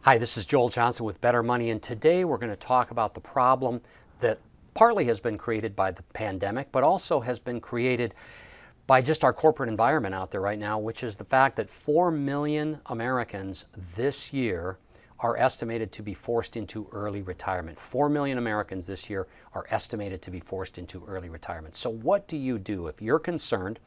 Hi, this is Joel Johnson with Better Money, and today we're going to talk about the problem that partly has been created by the pandemic, but also has been created by just our corporate environment out there right now, which is the fact that 4 million Americans this year are estimated to be forced into early retirement. 4 million Americans this year are estimated to be forced into early retirement. So what do you do if you're concerned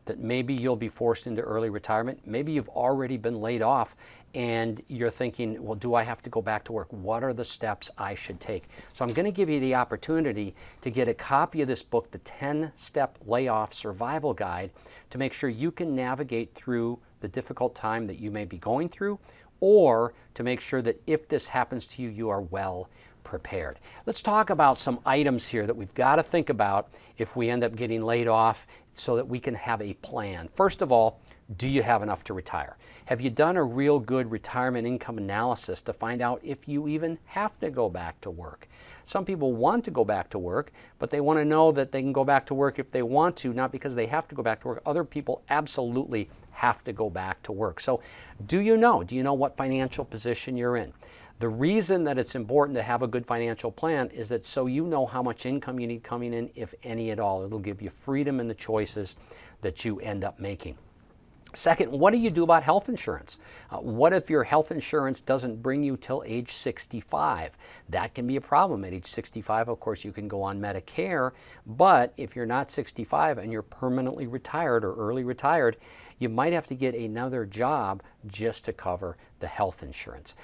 that maybe you'll be forced into early retirement? Maybe you've already been laid off and you're thinking, well, do I have to go back to work? What are the steps I should take? So I'm going to give you the opportunity to get a copy of this book, The 10-Step Layoff Survival Guide, to make sure you can navigate through the difficult time that you may be going through, or to make sure that if this happens to you, you are well prepared. Let's talk about some items here that we've got to think about if we end up getting laid off so that we can have a plan. First of all, do you have enough to retire? Have you done a real good retirement income analysis to find out if you even have to go back to work? Some people want to go back to work, but they want to know that they can go back to work if they want to, not because they have to go back to work. Other people absolutely have to go back to work. So do you know? Do you know what financial position you're in? The reason that it's important to have a good financial plan is that so you know how much income you need coming in, if any at all. It'll give you freedom in the choices that you end up making. Second, what do you do about health insurance? What if your health insurance doesn't bring you till age 65? That can be a problem. At age 65, of course, you can go on Medicare, but if you're not 65 and you're permanently retired or early retired, you might have to get another job just to cover the health insurance.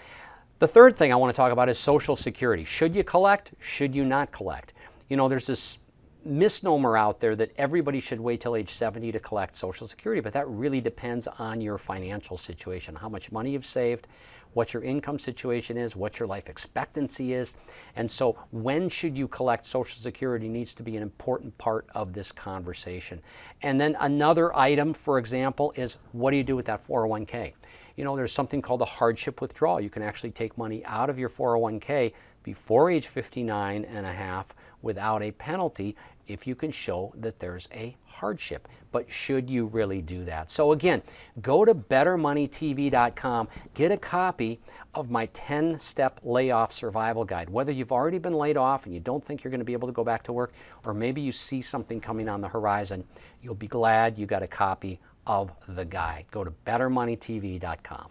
The third thing I want to talk about is Social Security. Should you collect? Should you not collect? You know, there's this misnomer out there that everybody should wait till age 70 to collect Social Security, but that really depends on your financial situation, how much money you've saved, what your income situation is, what your life expectancy is. And so when should you collect Social Security needs to be an important part of this conversation. And then another item, for example, is what do you do with that 401k? You know, there's something called a hardship withdrawal. You can actually take money out of your 401k before age 59 and a half without a penalty if you can show that there's a hardship. But should you really do that? So again, go to bettermoneytv.com, get a copy of my 10-step layoff survival guide. Whether you've already been laid off and you don't think you're going to be able to go back to work, or maybe you see something coming on the horizon, you'll be glad you got a copy of the guide. Go to bettermoneytv.com.